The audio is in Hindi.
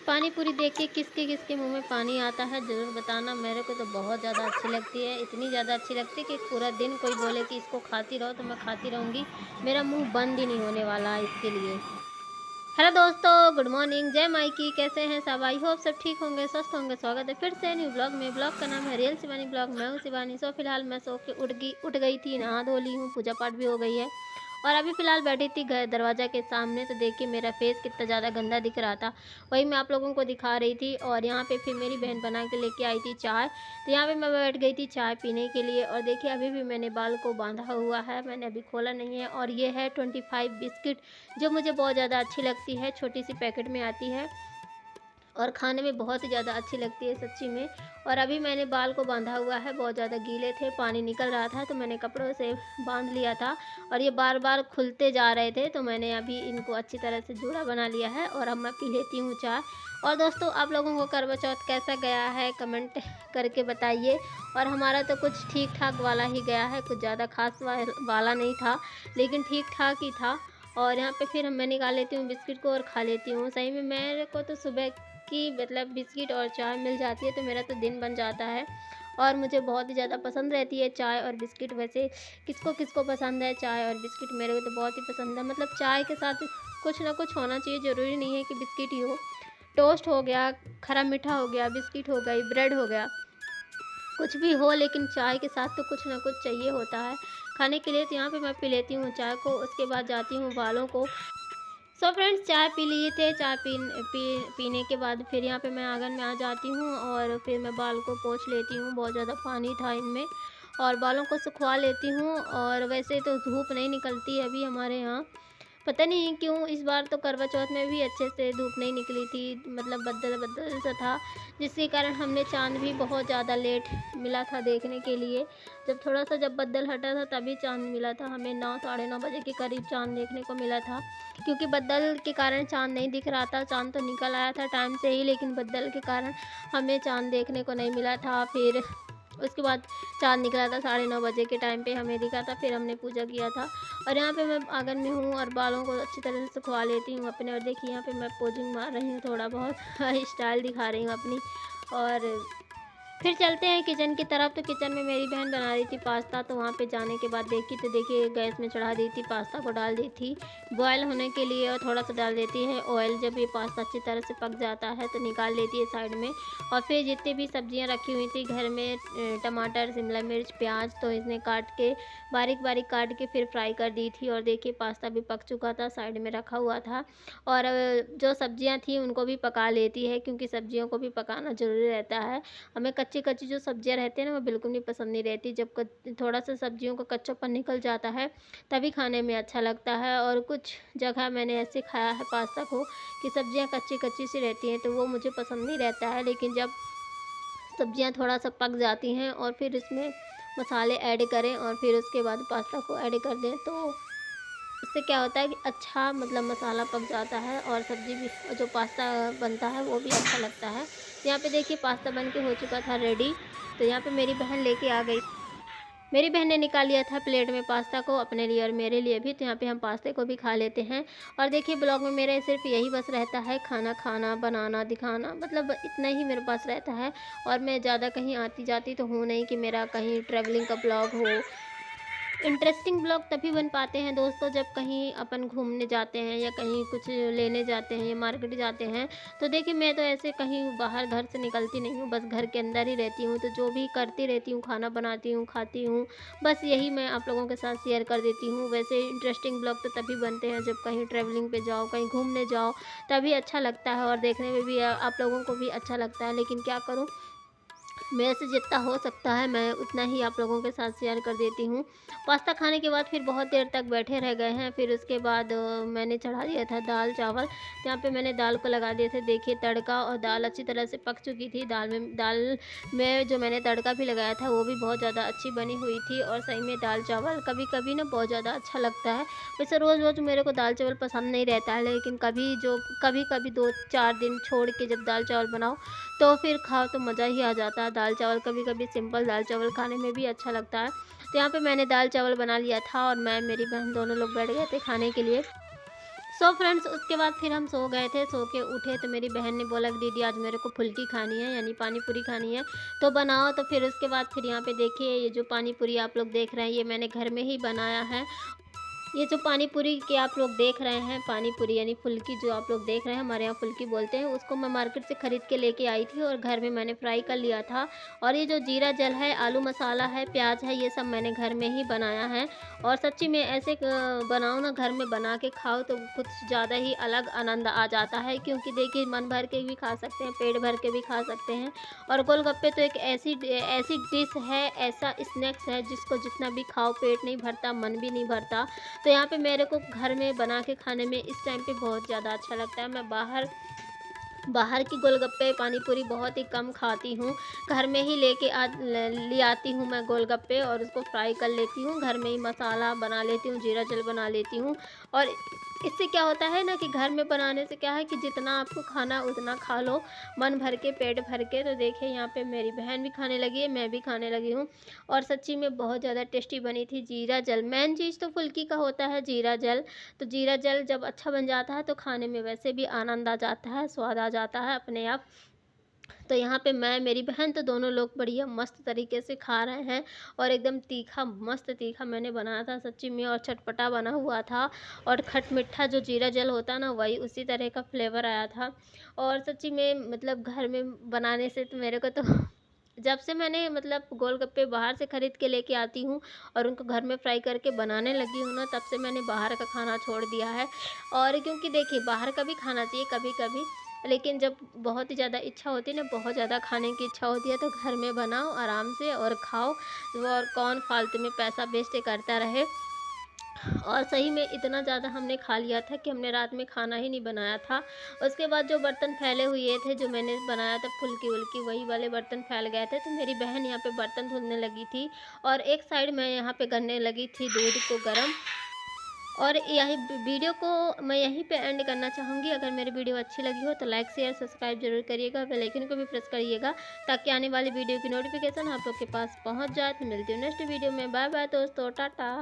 पानी पूरी देख के किसके किसके मुंह में पानी आता है ज़रूर बताना। मेरे को तो बहुत ज़्यादा अच्छी लगती है, इतनी ज़्यादा अच्छी लगती है कि पूरा दिन कोई बोले कि इसको खाती रहो तो मैं खाती रहूँगी। मेरा मुंह बंद ही नहीं होने वाला है इसके लिए। हेलो दोस्तों, गुड मॉर्निंग, जय मायकी। कैसे हैं सब? आई होप सब ठीक होंगे, स्वस्थ होंगे। स्वागत है फिर से न्यू ब्लॉग में। ब्लॉग का नाम है रियल शिवानी ब्लॉग। मैं हूँ शिवानी। फिलहाल मैं सो के उठ गई थी, नहा धो ली हूँ, पूजा पाठ भी हो गई है और अभी फ़िलहाल बैठी थी घर दरवाज़ा के सामने। तो देखिए मेरा फेस कितना ज़्यादा गंदा दिख रहा था, वही मैं आप लोगों को दिखा रही थी। और यहाँ पे फिर मेरी बहन बना के लेके आई थी चाय, तो यहाँ पे मैं बैठ गई थी चाय पीने के लिए। और देखिए अभी भी मैंने बाल को बांधा हुआ है, मैंने अभी खोला नहीं है। और ये है 25 बिस्किट, जो मुझे बहुत ज़्यादा अच्छी लगती है, छोटी सी पैकेट में आती है और खाने में बहुत ही ज़्यादा अच्छी लगती है सच्ची में। और अभी मैंने बाल को बांधा हुआ है, बहुत ज़्यादा गीले थे, पानी निकल रहा था तो मैंने कपड़ों से बांध लिया था और ये बार बार खुलते जा रहे थे, तो मैंने अभी इनको अच्छी तरह से जूड़ा बना लिया है और अब मैं पी लेती हूँ चाय। और दोस्तों, आप लोगों को करवा चौथ कैसा गया है कमेंट करके बताइए। और हमारा तो कुछ ठीक ठाक वाला ही गया है, कुछ ज़्यादा खास वाला नहीं था, लेकिन ठीक ठाक ही था। और यहाँ पे फिर मैं निकाल लेती हूँ बिस्किट को और खा लेती हूँ। सही में मेरे को तो सुबह की मतलब बिस्किट और चाय मिल जाती है तो मेरा तो दिन बन जाता है। और मुझे बहुत ही ज़्यादा पसंद रहती है चाय और बिस्किट। वैसे किसको किसको पसंद है चाय और बिस्किट, मेरे को तो बहुत ही पसंद है। मतलब चाय के साथ कुछ ना कुछ होना चाहिए, ज़रूरी नहीं है कि बिस्किट ही हो। टोस्ट हो गया, खरा मीठा हो गया, बिस्किट हो गई, ब्रेड हो गया, कुछ भी हो, लेकिन चाय के साथ तो कुछ ना कुछ चाहिए होता है खाने के लिए। तो यहाँ पे मैं पी लेती हूँ चाय को, उसके बाद जाती हूँ बालों को। फ्रेंड्स, चाय पी लिए थे, चाय पीने के बाद फिर यहाँ पे मैं आंगन में आ जाती हूँ और फिर मैं बाल को पोंछ लेती हूँ। बहुत ज़्यादा पानी था इनमें और बालों को सुखवा लेती हूँ। और वैसे तो धूप नहीं निकलती अभी हमारे यहाँ, पता नहीं क्यों इस बार तो करवा चौथ में भी अच्छे से धूप नहीं निकली थी, मतलब बदल बदल सा था, जिसके कारण हमने चाँद भी बहुत ज़्यादा लेट मिला था देखने के लिए। जब बदल हटा था तभी चाँद मिला था हमें, 9 साढ़े 9 बजे के करीब चाँद देखने को मिला था। क्योंकि बदल के कारण चाँद नहीं दिख रहा था, चाँद तो निकल आया था टाइम से ही, लेकिन बदल के कारण हमें चाँद देखने को नहीं मिला था। फिर उसके बाद चाँद निकला था 9:30 बजे के टाइम पे हमें दिखा था, फिर हमने पूजा किया था। और यहाँ पे मैं आंगन में हूँ और बालों को अच्छी तरह से सुखवा लेती हूँ अपने। और देखिए यहाँ पे मैं पोजिंग मार रही हूँ, थोड़ा बहुत स्टाइल दिखा रही हूँ अपनी। और फिर चलते हैं किचन की तरफ। तो किचन में मेरी बहन बना रही थी पास्ता, तो वहाँ पे जाने के बाद देखी तो देखिए गैस में चढ़ा दी थी, पास्ता को डाल दी थी बॉयल होने के लिए और थोड़ा सा डाल देती है ऑयल। जब ये पास्ता अच्छी तरह से पक जाता है तो निकाल लेती है साइड में। और फिर जितनी भी सब्जियाँ रखी हुई थी घर में, टमाटर, शिमला मिर्च, प्याज, तो इसने काट के बारीक बारीक काट के फिर फ्राई कर दी थी। और देखिए पास्ता भी पक चुका था, साइड में रखा हुआ था। और जो सब्जियाँ थी उनको भी पका लेती है, क्योंकि सब्जियों को भी पकाना ज़रूरी रहता है। हमें कच्ची-कच्ची जो सब्जियाँ रहती हैं ना, वो बिल्कुल भी पसंद नहीं रहती। जब थोड़ा-सा सब्जियों का कच्चापन निकल जाता है, तभी खाने में अच्छा लगता है। और कुछ जगह मैंने ऐसे खाया है पास्ता को कि सब्जियाँ कच्ची-कच्ची सी रहती हैं, तो वो मुझे पसंद नहीं रहता है। लेकिन जब सब्जियाँ थोड़ा-सा पक जाती हैं और फिर इसमें मसाले ऐड करें और फिर उसके बाद पास्ता को ऐड कर दें, तो उससे क्या होता है कि अच्छा मतलब मसाला पक जाता है और सब्ज़ी भी, जो पास्ता बनता है वो भी अच्छा लगता है। तो यहाँ पे देखिए पास्ता बन के हो चुका था रेडी। तो यहाँ पे मेरी बहन लेके आ गई, मेरी बहन ने निकाल लिया था प्लेट में पास्ता को अपने लिए और मेरे लिए भी। तो यहाँ पे हम पास्ते को भी खा लेते हैं। और देखिए ब्लॉग में मेरा सिर्फ यही बस रहता है, खाना खाना, बनाना, दिखाना, मतलब इतना ही मेरे पास रहता है। और मैं ज़्यादा कहीं आती जाती तो हूँ नहीं कि मेरा कहीं ट्रैवलिंग का ब्लॉग हो। इंटरेस्टिंग ब्लॉग तभी बन पाते हैं दोस्तों जब कहीं अपन घूमने जाते हैं या कहीं कुछ लेने जाते हैं या मार्केट जाते हैं। तो देखिए मैं तो ऐसे कहीं बाहर घर से निकलती नहीं हूँ, बस घर के अंदर ही रहती हूँ। तो जो भी करती रहती हूँ, खाना बनाती हूँ, खाती हूँ, बस यही मैं आप लोगों के साथ शेयर कर देती हूँ। वैसे इंटरेस्टिंग ब्लॉग तो तभी बनते हैं जब कहीं ट्रैवलिंग पे जाओ, कहीं घूमने जाओ, तभी अच्छा लगता है और देखने में भी आप लोगों को भी अच्छा लगता है। लेकिन क्या करूँ, मेरे से जितना हो सकता है मैं उतना ही आप लोगों के साथ शेयर कर देती हूँ। पास्ता खाने के बाद फिर बहुत देर तक बैठे रह गए हैं। फिर उसके बाद मैंने चढ़ा दिया था दाल चावल। तो यहाँ पे मैंने दाल को लगा दिए थे देखिए तड़का, और दाल अच्छी तरह से पक चुकी थी। दाल में जो मैंने तड़का भी लगाया था वो भी बहुत ज़्यादा अच्छी बनी हुई थी। और सही में दाल चावल कभी कभी ना बहुत ज़्यादा अच्छा लगता है। वैसे रोज़ रोज़ मेरे को दाल चावल पसंद नहीं रहता है, लेकिन कभी कभी 2-4 दिन छोड़ के जब दाल चावल बनाओ तो फिर खाओ तो मज़ा ही आ जाता है। दाल चावल कभी कभी सिंपल दाल चावल खाने में भी अच्छा लगता है। तो यहाँ पे मैंने दाल चावल बना लिया था और मैं मेरी बहन दोनों लोग बैठ गए थे खाने के लिए। सो फ्रेंड्स उसके बाद फिर हम सो गए थे। सो के उठे तो मेरी बहन ने बोला कि दीदी आज मेरे को फुल्की खानी है, यानी पानी पूरी खानी है, तो बनाओ। तो फिर उसके बाद फिर यहाँ पे देखिए ये जो पानी पूरी आप लोग देख रहे हैं ये मैंने घर में ही बनाया है। ये जो पानी पूरी के आप लोग देख रहे हैं, पानी पूरी यानी फुल्की जो आप लोग देख रहे हैं, हमारे यहाँ फुल्की बोलते हैं, उसको मैं मार्केट से ख़रीद के लेके आई थी और घर में मैंने फ्राई कर लिया था। और ये जो जीरा जल है, आलू मसाला है, प्याज है, ये सब मैंने घर में ही बनाया है। और सच्ची में ऐसे बनाओ ना, घर में बना के खाओ तो कुछ ज़्यादा ही अलग आनंद आ जाता है, क्योंकि देखिए मन भर के भी खा सकते हैं, पेट भर के भी खा सकते हैं। और गोलगप्पे तो एक ऐसी ऐसी डिश है, ऐसा स्नैक्स है जिसको जितना भी खाओ पेट नहीं भरता, मन भी नहीं भरता। तो यहाँ पे मेरे को घर में बना के खाने में इस टाइम पे बहुत ज़्यादा अच्छा लगता है। मैं बाहर बाहर की गोलगप्पे पानी पूरी बहुत ही कम खाती हूँ। घर में ही लेके ले आती हूँ मैं गोलगप्पे और उसको फ्राई कर लेती हूँ। घर में ही मसाला बना लेती हूँ, जीरा जल बना लेती हूँ। और इससे क्या होता है ना कि घर में बनाने से क्या है कि जितना आपको खाना उतना खा लो, मन भर के, पेट भर के। तो देखिए यहाँ पे मेरी बहन भी खाने लगी है, मैं भी खाने लगी हूँ। और सच्ची में बहुत ज़्यादा टेस्टी बनी थी। जीरा जल मेन चीज़ तो फुल्की का होता है, जीरा जल। तो जीरा जल जब अच्छा बन जाता है तो खाने में वैसे भी आनंद आ जाता है, स्वाद आ जाता है अपने आप। तो यहाँ पे मैं, मेरी बहन तो दोनों लोग बढ़िया मस्त तरीके से खा रहे हैं। और एकदम तीखा, मस्त तीखा मैंने बनाया था सच्ची में, और चटपटा बना हुआ था। और खट मिठा जो जीरा जल होता है ना, वही उसी तरह का फ्लेवर आया था। और सच्ची में मतलब घर में बनाने से तो मेरे को तो जब से मैंने मतलब गोलगप्पे बाहर से खरीद के लेके आती हूँ और उनको घर में फ्राई करके बनाने लगी हूँ ना, तब से मैंने बाहर का खाना छोड़ दिया है। और क्योंकि देखिए बाहर का भी खाना चाहिए कभी कभी, लेकिन जब बहुत ही ज़्यादा इच्छा होती है ना, बहुत ज़्यादा खाने की इच्छा होती है, तो घर में बनाओ आराम से और खाओ। और कौन फालतू में पैसा वेस्ट करता रहे। और सही में इतना ज़्यादा हमने खा लिया था कि हमने रात में खाना ही नहीं बनाया था। उसके बाद जो बर्तन फैले हुए थे, जो मैंने बनाया था फुल्की-वुल्की, वही वाले बर्तन फैल गए थे। तो मेरी बहन यहाँ पे बर्तन धुलने लगी थी और एक साइड मैं यहाँ पे करने लगी थी दूध को गरम। और यही वीडियो को मैं यहीं पे एंड करना चाहूँगी। अगर मेरी वीडियो अच्छी लगी हो तो लाइक, शेयर, सब्सक्राइब ज़रूर करिएगा। बेल आइकन को भी प्रेस करिएगा ताकि आने वाली वीडियो की नोटिफिकेशन आप लोग के पास पहुँच जाए। तो मिलती हूँ नेक्स्ट वीडियो में। बाय बाय दोस्तों, टाटा।